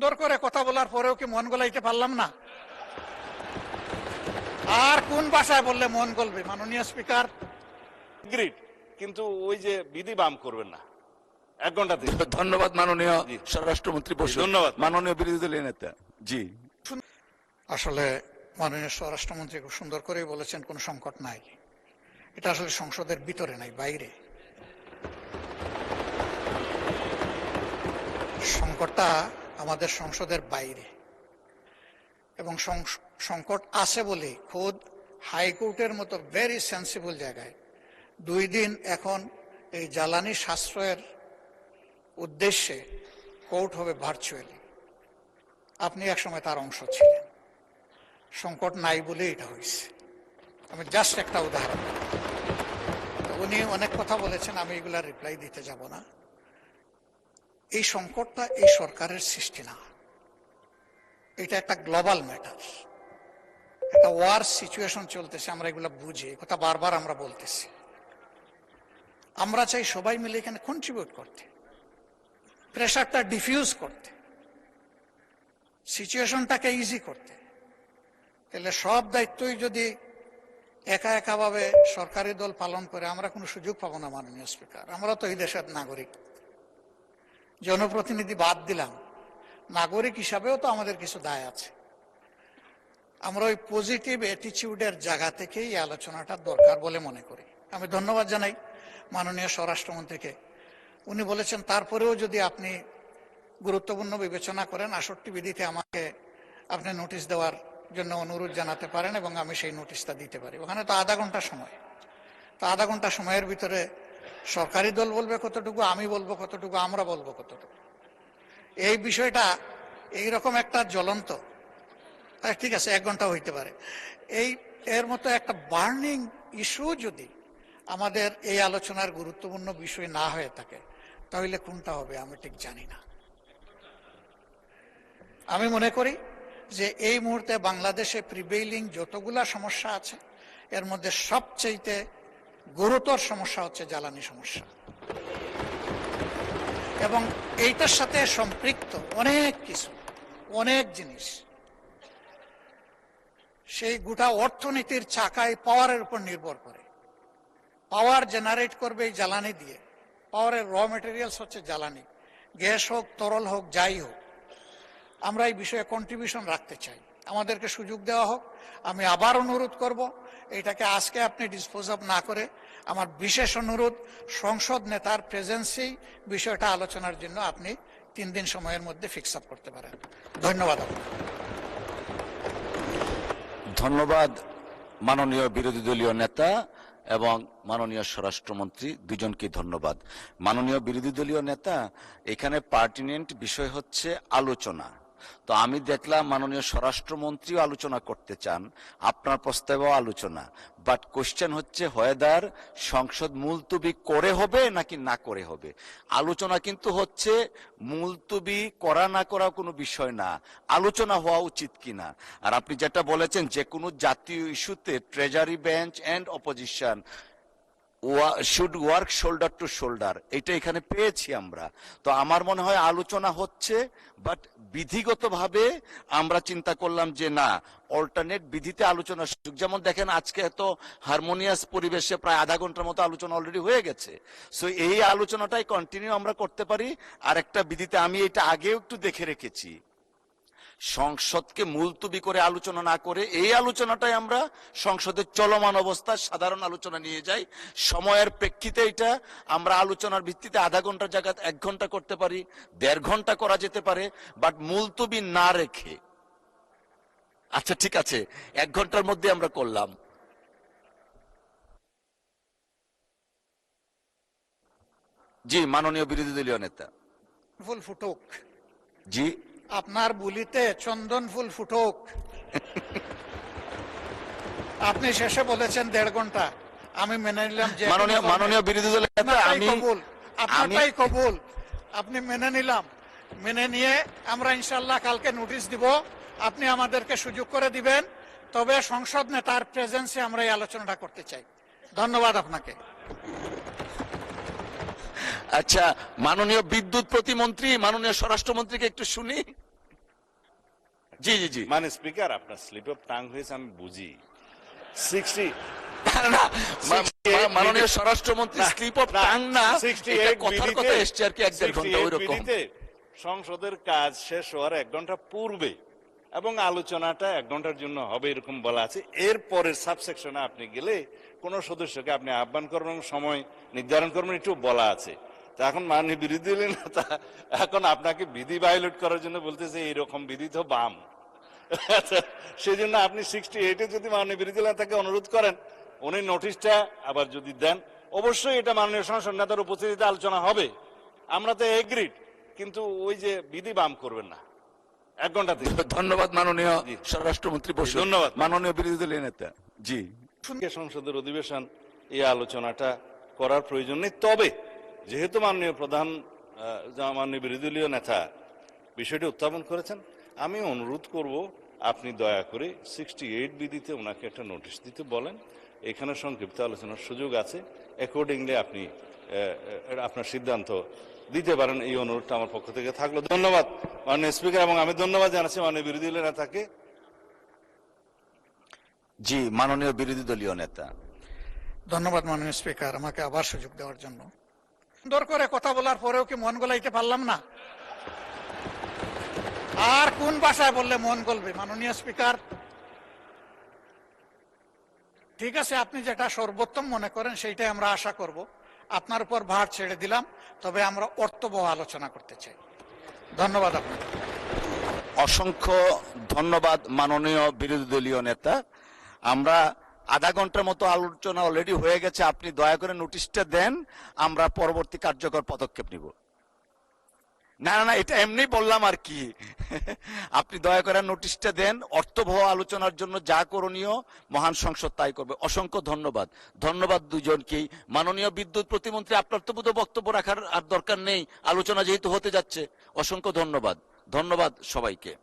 সুন্দর করে কথা বলার পরেও কি মন গলাইতে পারলাম না? আর কোন ভাষায় বললে মন গলবে মাননীয় স্পিকার? গ্রিড, কিন্তু ওই যে বিধি বাম করবেন না। 1 ঘন্টা দিন। ধন্যবাদ মাননীয় জি। স্বরাষ্ট্রমন্ত্রী বসু। ধন্যবাদ। মাননীয় বিরোধী দলীয় নেতা। জি, আসলে মাননীয় স্বরাষ্ট্রমন্ত্রী খুব সুন্দর করেই বলেছেন কোন সংকট নাই। এটা আসলে সংসদের ভিতরে নাই, বাইরে। সংকটটা আমাদের সংসদের বাইরে, এবং সংকট আছে বলে খোদ হাইকোর্টের মতো ভেরি সেন্সিবল জায়গায় 2 দিন এখন এই জ্বালানি সাশ্রয়ের উদ্দেশ্যে কোর্ট হবে ভার্চুয়ালি। আপনি একসময় তার অংশ ছিলেন। সংকট নাই বলে এটা হয়েছে। আমি জাস্ট একটা উদাহরণ। উনি অনেক কথা বলেছেন, আমি এগুলা রিপ্লাই দিতে যাব না। এই সংকটটা এই সরকারের সৃষ্টি না, এটা একটা গ্লোবাল ম্যাটার। একটা ওয়ার সিচুয়েশন চলতেছে, আমরা এগুলা বুঝি, এই কথা বারবার আমরা বলতেছি। আমরা চাই সবাই মিলে এখানে কন্ট্রিবিউট করতে, প্রেশারটা ডিফিউজ করতে, সিচুয়েশনটাকে ইজি করতে। তাহলে সব দায়িত্বই যদি একা একা ভাবে সরকারি দল পালন করে, আমরা কোনো সুযোগ পাবো না মাননীয় স্পিকার। আমরা তো এই দেশের নাগরিক, জনপ্রতিনিধি বাদ দিলাম, নাগরিক হিসাবেও তো আমাদের কিছু দায় আছে। আমরা ওই পজিটিভ অ্যাটিটিউডের জায়গা থেকেই এই আলোচনাটা দরকার বলে মনে করি। আমি ধন্যবাদ জানাই মাননীয় স্বরাষ্ট্রমন্ত্রীকে। উনি বলেছেন তারপরেও যদি আপনি গুরুত্বপূর্ণ বিবেচনা করেন, 68 বিধিতে আমাকে আপনি নোটিশ দেওয়ার জন্য অনুরোধ জানাতে পারেন এবং আমি সেই নোটিশটা দিতে পারি। ওখানে তো আধা ঘন্টা সময়। তো আধা ঘন্টা সময়ের ভিতরে সরকারি দল বলবে কতটুকু, আমি বলবো কতটুকু, আমরা বলবো কতটুকু। এই বিষয়টা এইরকম একটা জ্বলন্ত, ঠিক আছে 1 ঘন্টা হইতে পারে, এর মতো একটা বার্নিং ইস্যু যদি আমাদের এই আলোচনার গুরুত্বপূর্ণ বিষয় না হয়ে থাকে, তাহলে কোনটা হবে আমি ঠিক জানি না। আমি মনে করি যে এই মুহূর্তে বাংলাদেশে প্রিভেইলিং যতগুলা সমস্যা আছে, এর মধ্যে সবচেয়ে গুরুতর সমস্যা হচ্ছে জ্বালানি সমস্যা, এবং এইটার সাথে সম্পৃক্ত অনেক কিছু, অনেক জিনিস। সেই গোটা অর্থনীতির চাকায় পাওয়ারের উপর নির্ভর করে। পাওয়ার জেনারেট করবে এই জ্বালানি দিয়ে। পাওয়ারের র মেটেরিয়ালস হচ্ছে জ্বালানি, গ্যাস হোক, তরল হোক, যাই হোক। আমরা এই বিষয়ে কন্ট্রিবিউশন রাখতে চাই, আমাদেরকে সুযোগ দেওয়া হোক। আমি আবার অনুরোধ করব, এটাকে আজকে আপনি ডিসপোজ অফ না করে, আমার বিশেষ অনুরোধ, সংসদ নেতার প্রেজেন্সেই বিষয়টা আলোচনার জন্য আপনি 3 দিন সময়ের মধ্যে ফিক্স আপ করতে পারেন। ধন্যবাদ আপনাকে। ধন্যবাদ মাননীয় বিরোধী দলীয় নেতা এবং মাননীয় স্বরাষ্ট্রমন্ত্রী, দুজনকে ধন্যবাদ। মাননীয় বিরোধী দলীয় নেতা, এখানে পার্টিনেন্ট বিষয় হচ্ছে আলোচনা। তো আমি দেখলাম মাননীয় স্বরাষ্ট্রমন্ত্রীও আলোচনা করতে চান, আপনার প্রস্তাবেও আলোচনা, বাট কোশ্চেন হচ্ছে হয়দার সংসদ মুলতবি করে হবে নাকি না করে হবে। আলোচনা কিন্তু হচ্ছে মুলতবি করা না করা কোনো বিষয় না, আলোচনা হওয়া উচিত কিনা। আর আপনি যেটা বলেছেন, যে কোনো জাতীয় ইস্যুতে treasury bench and opposition should work shoulder to shoulder, এটা এখানে পেয়েছি আমরা। তো আমার মনে হয় আলোচনা হচ্ছে, বাট বিধিগতভাবে আমরা চিন্তা করলাম যে না, অল্টারনেট বিধিতে আলোচনার সুযোগ। যেমন দেখেন, আজকে এত হারমোনিয়াস পরিবেশে প্রায় আধা ঘন্টার মতো আলোচনা অলরেডি হয়ে গেছে। সো এই আলোচনাটাই কন্টিনিউ আমরা করতে পারি। আর একটা বিধিতে আমি এটা আগেও একটু দেখে রেখেছি, সংসদকে মুলতবি করে আলোচনা না করে এই আলোচনাটাই আমরা সংসদের চলমান অবস্থায় সাধারণ আলোচনা নিয়ে যাই। সময়ের প্রেক্ষিতে এটা আমরা আলোচনার ভিত্তিতে আধা ঘন্টার জায়গায় 1 ঘন্টা করতে পারি, 1.5 ঘন্টা করা যেতে পারে, বাট মুলতবি না রেখে। আচ্ছা ঠিক আছে, 1 ঘন্টার মধ্যে আমরা করলাম। জি, মাননীয় বিরোধী দলীয় নেতা। ফুল ফুটুক, জি, আপনার বুলিতে চন্দন ফুল ফুটুক। আপনি শেষে বলেছেন 1.5 ঘন্টা, আমি মেনে নিলাম যে মাননীয় বিরোধী দলের নেতা, আপনারটাই কবুল, আপনি মেনে নিলাম। মেনে নিয়ে আমরা ইনশাল্লাহ কালকে নোটিশ দিব, আপনি আমাদেরকে সুযোগ করে দিবেন। তবে সংসদ নেতার প্রেজেন্সে আমরা এই আলোচনাটা করতে চাই। ধন্যবাদ আপনাকে। আচ্ছা, মাননীয় বিদ্যুৎ প্রতিমন্ত্রী, মাননীয় স্বরাষ্ট্রমন্ত্রীকে একটু শুনি। জি জি জি মানে স্পিকার আপনার স্লিপ অফ টাং হয়েছে আমি বুঝি 60 না, 68 মাননীয় মিনিট- স্বরাষ্ট্রমন্ত্রী না, স্লিপ অফ না, টাং না, 68 এটা কথার বিধিতে- কথা এসছে আর কি 1.5 ঘন্টা 68 ওইরকম। বিধিতে সংসদের কাজ শেষ হওয়ার 1 ঘন্টা পূর্বে এবং আলোচনাটা 1 ঘন্টার জন্য হবে এরকম বলা আছে। এর পরের সাবসেকশনে আপনি গেলে কোন সদস্যকে আপনি আহ্বান করবেন এবং সময় নির্ধারণ করবেন, একটু বলা আছে। তা এখন মাননীয় বিরোধী দলীয় নেতা এখন আপনাকে বিধি ভায়োলেট করার জন্য বলতেছে এইরকম বিধি তো বাম। সেই জন্য আপনি 68-এ যদি মাননীয় বিরোধী দলীয় নেতাকে অনুরোধ করেন, উনি নোটিশটা আবার যদি দেন, অবশ্যই এটা মাননীয় সংসদ নেতার উপস্থিতিতে আলোচনা হবে। আমরা তো এগ্রিড, কিন্তু ওই যে বিধি বাম করবেন না 1 ঘন্টা থেকে। ধন্যবাদ মাননীয় জি। স্বরাষ্ট্রমন্ত্রী বসু। ধন্যবাদ। মাননীয় বিরোধী দলীয় নেতা। জি সংসদের অধিবেশন এই আলোচনাটা করার প্রয়োজন নেই। তবে যেহেতু মাননীয় প্রধান মাননীয় বিরোধী দলীয় নেতা বিষয়টি উত্থাপন করেছেন, আমি অনুরোধ করব আপনি দয়া করে 68 বিধিতে ওনাকে একটা নোটিশ দিতে বলেন। এখানে সংক্ষিপ্ত আলোচনার সুযোগ আছে, অ্যাকর্ডিংলি আপনি আপনার সিদ্ধান্ত দিতে পারেন। এই অনুরোধটা আমার পক্ষ থেকে থাকলো। ধন্যবাদ মাননীয় স্পিকার, এবং আমি ধন্যবাদ জানাচ্ছি মাননীয় বিরোধী দলীয় নেতাকে। জি মাননীয় বিরোধী দলীয় নেতা। ধন্যবাদ মাননীয় স্পিকার আমাকে আবার সুযোগ দেওয়ার জন্য। সুন্দর করে কথা বলার পরেও কি মন গলাইতে পারলাম না? আর কোন ভাষায় বললে মন গলবে মাননীয় স্পিকার? ঠিক আছে, আপনি যেটা সর্বোত্তম মনে করেন সেইটাই আমরা আশা করব। আপনার উপর ভার ছেড়ে দিলাম, তবে আমরা অর্থবহ আলোচনা করতে চাই। ধন্যবাদ আপনাকে। অসংখ্য ধন্যবাদ মাননীয় বিরোধী দলীয় নেতা। আমরা আধা ঘন্টার মতো আলোচনা অলরেডি হয়ে গেছে। আপনি দয়া করে নোটিশটা দেন, আমরা পরবর্তী কার্যকর পদক্ষেপ নিব। না না না, এটা এমনি বললাম আর কি। আপনি দয়া করে নোটিশটা দেন, অর্থবহ আলোচনার জন্য যা করণীয় মহান সংসদ তাই করবে। অসংখ্য ধন্যবাদ। ধন্যবাদ দুজনকেই। মাননীয় বিদ্যুৎ প্রতিমন্ত্রী, আপনার তো বোধহয় বক্তব্য রাখার আর দরকার নেই, আলোচনা যেহেতু হতে যাচ্ছে। অসংখ্য ধন্যবাদ। ধন্যবাদ সবাইকে।